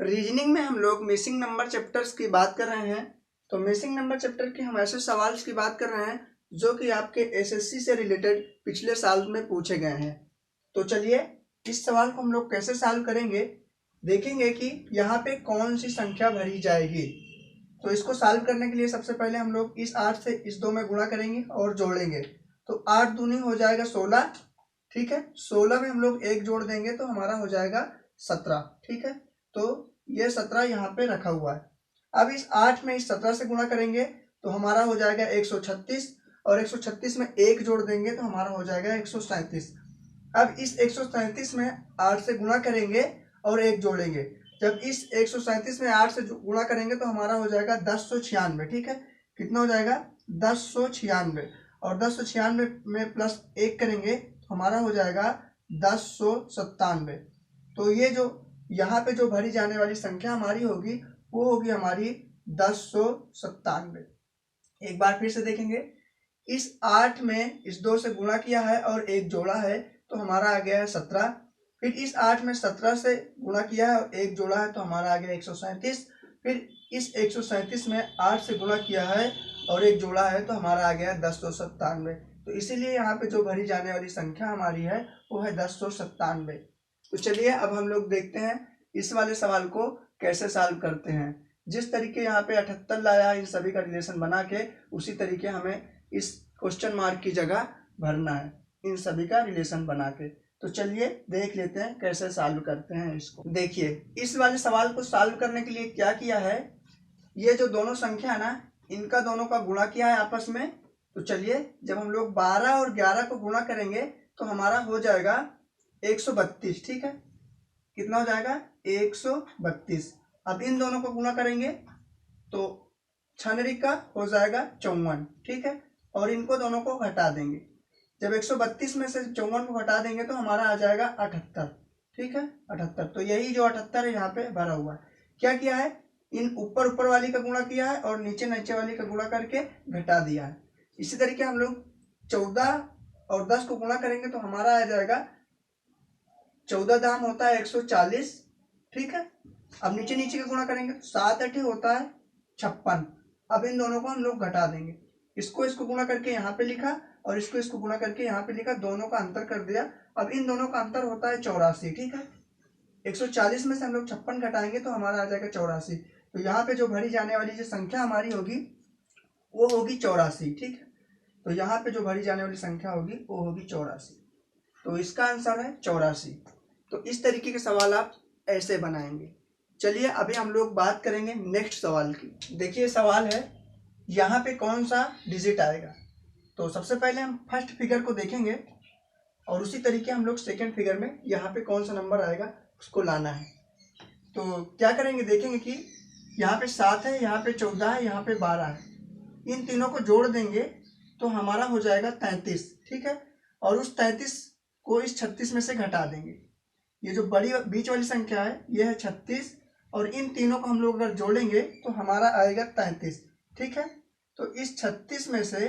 Reasoning में हम लोग मिसिंग नंबर चैप्टर्स की बात कर रहे हैं। तो मिसिंग नंबर चैप्टर के हम ऐसे सवाल की बात कर रहे हैं जो कि आपके एसएससी से रिलेटेड पिछले साल में पूछे गए हैं। तो चलिए इस सवाल को हम लोग कैसे सॉल्व करेंगे, देखेंगे कि यहाँ पे कौन सी संख्या भरी जाएगी। तो इसको सॉल्व करने के लिए सबसे पहले हम लोग इस 8 से इस 2 में गुणा करेंगे और जोड़ेंगे। तो 8 दूनी हो जाएगा 16, ठीक है। 16 में हम लोग 1 जोड़ देंगे तो हमारा हो जाएगा 17, ठीक है। तो ये 17 यहाँ पे रखा हुआ है। अब इस 8 में इस 17 से गुणा करेंगे तो हमारा हो जाएगा 136, और 136 में 1 जोड़ देंगे तो हमारा हो जाएगा 137। अब इस 137 में 8 से गुणा करेंगे और 1 जोड़ेंगे। जब इस 137 में 8 से गुणा करेंगे तो हमारा हो जाएगा 1096, ठीक है। कितना हो जाएगा 1096, और 1096 में प्लस 1 करेंगे तो हमारा हो जाएगा 1097। तो ये जो यहाँ पे जो भरी जाने वाली संख्या हमारी होगी वो होगी हमारी 1097। एक बार फिर से देखेंगे, इस 8 में इस 2 से गुणा किया है और 1 जोड़ा है तो हमारा आ गया है 17। फिर इस 8 में 17 से गुणा किया है और 1 जोड़ा है तो हमारा आ गया 137। फिर इस 137 में 8 से गुणा किया है और 1 जोड़ा है तो हमारा आ गया 1097। तो इसीलिए यहाँ पे जो भरी जाने वाली संख्या हमारी है वो है 1097। तो चलिए अब हम लोग देखते हैं इस वाले सवाल को कैसे सॉल्व करते हैं। जिस तरीके यहाँ पे 78 लाया है इन सभी का रिलेशन बना के, उसी तरीके हमें इस क्वेश्चन मार्क की जगह भरना है इन सभी का रिलेशन बना के। तो चलिए देख लेते हैं कैसे सॉल्व करते हैं इसको। देखिए इस वाले सवाल को सॉल्व करने के लिए क्या किया है, ये जो दोनों संख्या है ना, इनका दोनों का गुणा किया है आपस में। तो चलिए जब हम लोग 12 और 11 को गुणा करेंगे तो हमारा हो जाएगा 132, ठीक है। कितना हो जाएगा 132। अब इन दोनों को गुणा करेंगे तो 6 का हो जाएगा 54, ठीक है। और इनको दोनों को घटा देंगे। जब 132 में से 54 को घटा देंगे तो हमारा आ जाएगा 78, ठीक है 78। तो यही जो 78 है यहाँ पे भरा हुआ है। क्या किया है, इन ऊपर ऊपर वाली का गुणा किया है और नीचे नीचे वाली का गुणा करके घटा दिया है। इसी तरीके हम लोग 14 और 10 को गुणा करेंगे तो हमारा आ जाएगा 14 दाम होता है 140, ठीक है। अब नीचे नीचे का गुणा करेंगे तो 7 8 होता है 56। अब इन दोनों को हम लोग घटा देंगे। इसको गुणा करके यहाँ पे लिखा और इसको गुणा करके यहाँ पे लिखा, दोनों का अंतर कर दिया। अब इन दोनों का अंतर होता है 84, ठीक है। 140 में से हम लोग 56 घटाएंगे तो हमारा आ जाएगा 84। तो यहाँ पे जो भरी जाने वाली जो संख्या हमारी होगी वो होगी 84, ठीक है। तो यहाँ पे जो भरी जाने वाली संख्या होगी वो होगी 84। तो इसका आंसर है 84। तो इस तरीके के सवाल आप ऐसे बनाएंगे। चलिए अभी हम लोग बात करेंगे नेक्स्ट सवाल की। देखिए सवाल है यहाँ पे कौन सा डिजिट आएगा। तो सबसे पहले हम फर्स्ट फिगर को देखेंगे और उसी तरीके हम लोग सेकंड फिगर में यहाँ पे कौन सा नंबर आएगा उसको लाना है। तो क्या करेंगे, देखेंगे कि यहाँ पे 7 है, यहाँ पे 14 है, यहाँ पे 12 है। इन तीनों को जोड़ देंगे तो हमारा हो जाएगा 33, ठीक है। और उस 33 को इस 36 में से घटा देंगे। ये जो बड़ी बीच वाली संख्या है ये है 36, और इन तीनों को हम लोग अगर जोड़ेंगे तो हमारा आएगा 33, ठीक है। तो इस 36 में से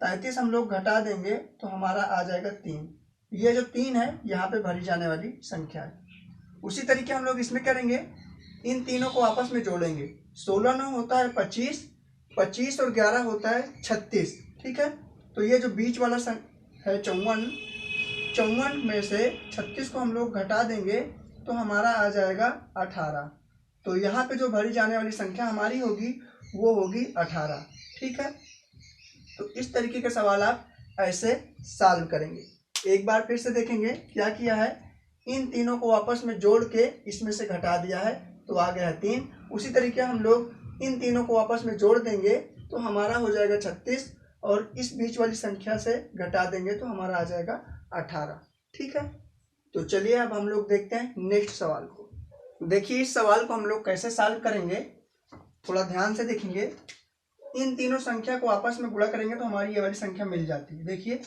33 हम लोग घटा देंगे तो हमारा आ जाएगा 3। ये जो 3 है यहाँ पे भरी जाने वाली संख्या है। उसी तरीके हम लोग इसमें करेंगे, इन तीनों को आपस में जोड़ेंगे। 16 9 होता है 25, 25 और 11 होता है 36, ठीक है। तो ये जो बीच वाला है 54, 54 में से 36 को हम लोग घटा देंगे तो हमारा आ जाएगा 18। तो यहाँ पे जो भरी जाने वाली संख्या हमारी होगी वो होगी 18, ठीक है। तो इस तरीके के सवाल आप ऐसे सॉल्व करेंगे। एक बार फिर से देखेंगे क्या किया है, इन तीनों को आपस में जोड़ के इसमें से घटा दिया है तो आ गया है 3। उसी तरीके हम लोग इन तीनों को आपस में जोड़ देंगे तो हमारा हो जाएगा 36, और इस बीच वाली संख्या से घटा देंगे तो हमारा आ जाएगा 18, ठीक है। तो चलिए अब हम लोग देखते हैं नेक्स्ट सवाल को। देखिए इस सवाल को हम लोग कैसे सॉल्व करेंगे, थोड़ा ध्यान से देखेंगे। इन तीनों संख्या को आपस में गुणा करेंगे तो हमारी ये वाली संख्या मिल जाती है। देखिए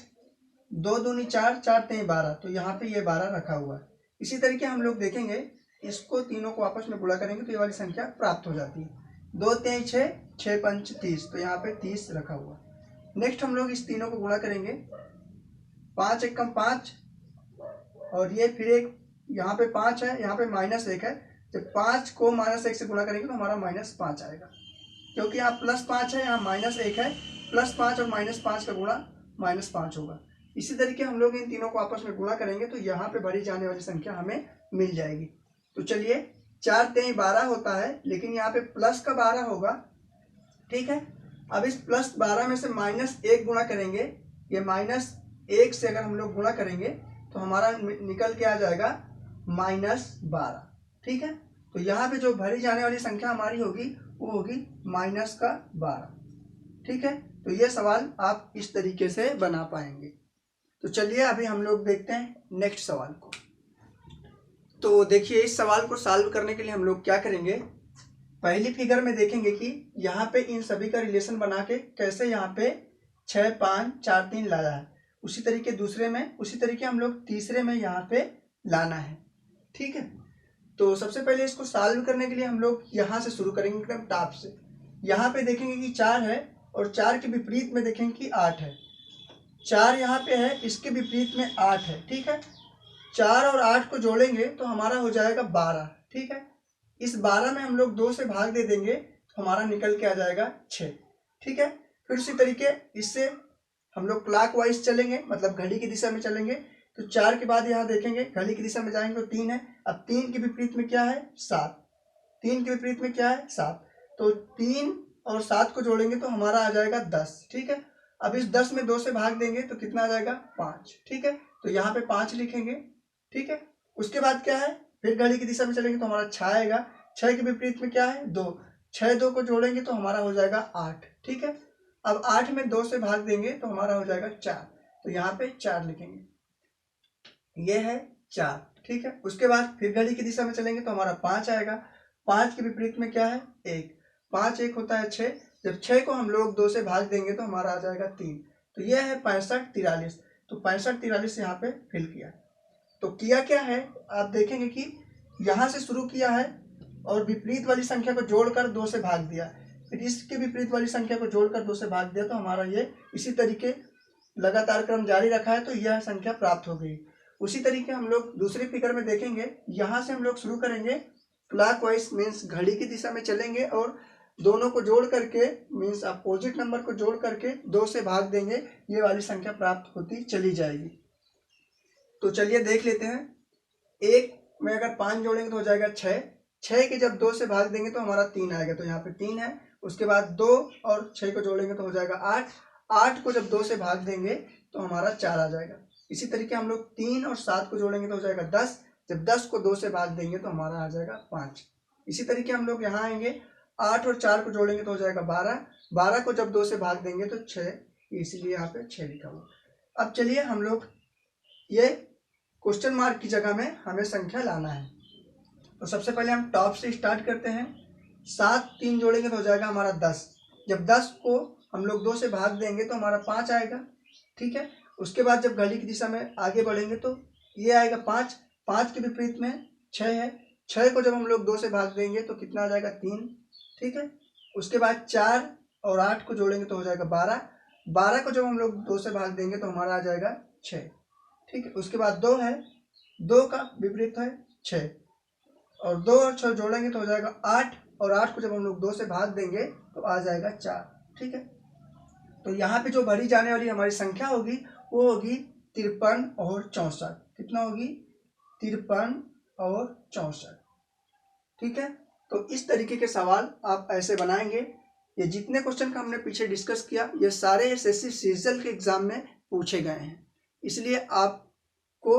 2 दूनी 4, 4 3 12, तो यहाँ पे ये 12 रखा हुआ है। इसी तरीके हम लोग देखेंगे, इसको तीनों को आपस में गुणा करेंगे तो ये वाली संख्या प्राप्त हो जाती है। 2 3 6, 6 5 30, तो यहाँ पे 30 रखा हुआ है। नेक्स्ट हम लोग इस तीनों को गुणा करेंगे, 5 1 5, और ये फिर एक यहाँ पे 5 है, यहाँ पे -1 है, जब 5 को -1 से गुणा करेंगे तो हमारा -5 आएगा, क्योंकि यहाँ +5 है, यहाँ -1 है, +5 और -5 का गुणा -5 होगा। इसी तरीके हम लोग इन तीनों को आपस में गुणा करेंगे तो यहाँ पे भरी जाने वाली संख्या हमें मिल जाएगी। तो चलिए 4 तेई 12 होता है, लेकिन यहाँ पे प्लस का 12 होगा, ठीक है। अब इस +12 में से -1 गुणा करेंगे, ये -1 से अगर हम लोग गुणा करेंगे तो हमारा निकल के आ जाएगा -12, ठीक है। तो यहाँ पे जो भरी जाने वाली संख्या हमारी होगी वो होगी -12, ठीक है। तो ये सवाल आप इस तरीके से बना पाएंगे। तो चलिए अभी हम लोग देखते हैं नेक्स्ट सवाल को। तो देखिए इस सवाल को सॉल्व करने के लिए हम लोग क्या करेंगे, पहली फिगर में देखेंगे कि यहाँ पे इन सभी का रिलेशन बना के कैसे यहाँ पे 6 5 4 3 लाया है, उसी तरीके दूसरे में, उसी तरीके हम लोग तीसरे में यहाँ पे लाना है, ठीक है। तो सबसे पहले इसको सॉल्व करने के लिए हम लोग यहाँ से शुरू करेंगे एकदम टॉप से। यहाँ पे देखेंगे कि 4 है और 4 के विपरीत में देखेंगे कि 8 है। 4 यहाँ पे है, इसके विपरीत में 8 है, ठीक है। 4 और 8 को जोड़ेंगे तो हमारा हो जाएगा 12, ठीक है। इस 12 में हम लोग 2 से भाग दे देंगे तो हमारा निकल के आ जाएगा 6, ठीक है। फिर उसी तरीके इससे हम लोग क्लॉकवाइज चलेंगे, मतलब घड़ी की दिशा में चलेंगे। तो 4 के बाद यहाँ देखेंगे घड़ी की दिशा में जाएंगे तो 3 है। अब 3 के विपरीत में क्या है, 7। 3 के विपरीत में क्या है, 7। तो 3 और 7 को जोड़ेंगे तो हमारा आ जाएगा 10, ठीक है। अब इस 10 में 2 से भाग देंगे तो कितना आ जाएगा, 5, ठीक है। तो यहाँ पे 5 लिखेंगे, ठीक है। उसके बाद क्या है, फिर घड़ी की दिशा में चलेंगे तो हमारा 6 आएगा। 6 के विपरीत में क्या है, 2। 6 2 को जोड़ेंगे तो हमारा हो जाएगा 8, ठीक है। अब 8 में 2 से भाग देंगे तो हमारा हो जाएगा 4। तो यहाँ पे 4 लिखेंगे, ये है 4, ठीक है। उसके बाद फिर घड़ी की दिशा में चलेंगे तो हमारा 5 आएगा। 5 के विपरीत में क्या है, 1। 5 1 होता है 6। जब 6 को हम लोग 2 से भाग देंगे तो हमारा आ जाएगा 3। तो यह है 65 43। तो 65 43 यहाँ पे फिल किया। तो किया क्या है, आप देखेंगे कि यहाँ से शुरू किया है और विपरीत वाली संख्या को जोड़कर 2 से भाग दिया, फिर इसके विपरीत वाली संख्या को जोड़कर 2 से भाग दिया, तो हमारा ये इसी तरीके लगातार क्रम जारी रखा है, तो यह संख्या प्राप्त हो गई। उसी तरीके हम लोग दूसरी फिगर में देखेंगे, यहाँ से हम लोग शुरू करेंगे क्लॉकवाइज, मीन्स घड़ी की दिशा में चलेंगे और दोनों को जोड़ करके, मीन्स अपोजिट नंबर को जोड़ करके 2 से भाग देंगे, ये वाली संख्या प्राप्त होती चली जाएगी। तो चलिए देख लेते हैं। 1 में अगर 5 जोड़ेंगे तो हो जाएगा 6। 6 के जब 2 से भाग देंगे तो हमारा 3 आएगा, तो यहाँ पे 3 है। उसके बाद 2 और 6 को जोड़ेंगे तो हो जाएगा 8। 8 को जब 2 से भाग देंगे तो हमारा 4 आ जाएगा। इसी तरीके हम लोग 3 और 7 को जोड़ेंगे तो हो जाएगा 10। जब 10 को 2 से भाग देंगे तो हमारा आ जाएगा 5। इसी तरीके हम लोग यहाँ आएंगे, 8 और 4 को जोड़ेंगे तो हो जाएगा 12। 12 को जब 2 से भाग देंगे तो 6, इसीलिए यहाँ पे 6 लिखा हुआ। अब चलिए हम लोग ये क्वेश्चन मार्क की जगह में हमें संख्या लाना है। तो सबसे पहले हम टॉप से स्टार्ट करते हैं। 7 3 जोड़ेंगे तो हो जाएगा हमारा 10। जब 10 को हम लोग 2 से भाग देंगे तो हमारा 5 आएगा, ठीक है। उसके बाद जब घड़ी की दिशा में आगे बढ़ेंगे तो ये आएगा 5। 5 के विपरीत में 6 है। 6 को जब हम लोग 2 से भाग देंगे तो कितना आ जाएगा, 3, ठीक है। उसके बाद 4 और 8 को जोड़ेंगे तो हो जाएगा 12। 12 को जब हम लोग 2 से भाग देंगे तो हमारा आ जाएगा 6, ठीक है। उसके बाद 2 है, 2 का विपरीत है 6, और 2 और 6 जोड़ेंगे तो हो जाएगा 8, और 8 को जब हम लोग 2 से भाग देंगे तो आ जाएगा 4, ठीक है। तो यहाँ पे जो भरी जाने वाली हमारी संख्या होगी वो होगी 53 और 64। कितना होगी, 53 और 64, ठीक है। तो इस तरीके के सवाल आप ऐसे बनाएंगे। ये जितने क्वेश्चन का हमने पीछे डिस्कस किया, ये सारे एसएससी सीजीएल के एग्जाम में पूछे गए हैं, इसलिए आपको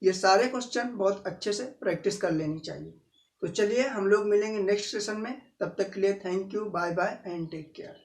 ये सारे क्वेश्चन बहुत अच्छे से प्रैक्टिस कर लेनी चाहिए। तो चलिए हम लोग मिलेंगे नेक्स्ट सेशन में, तब तक के लिए thank you, bye bye and take care.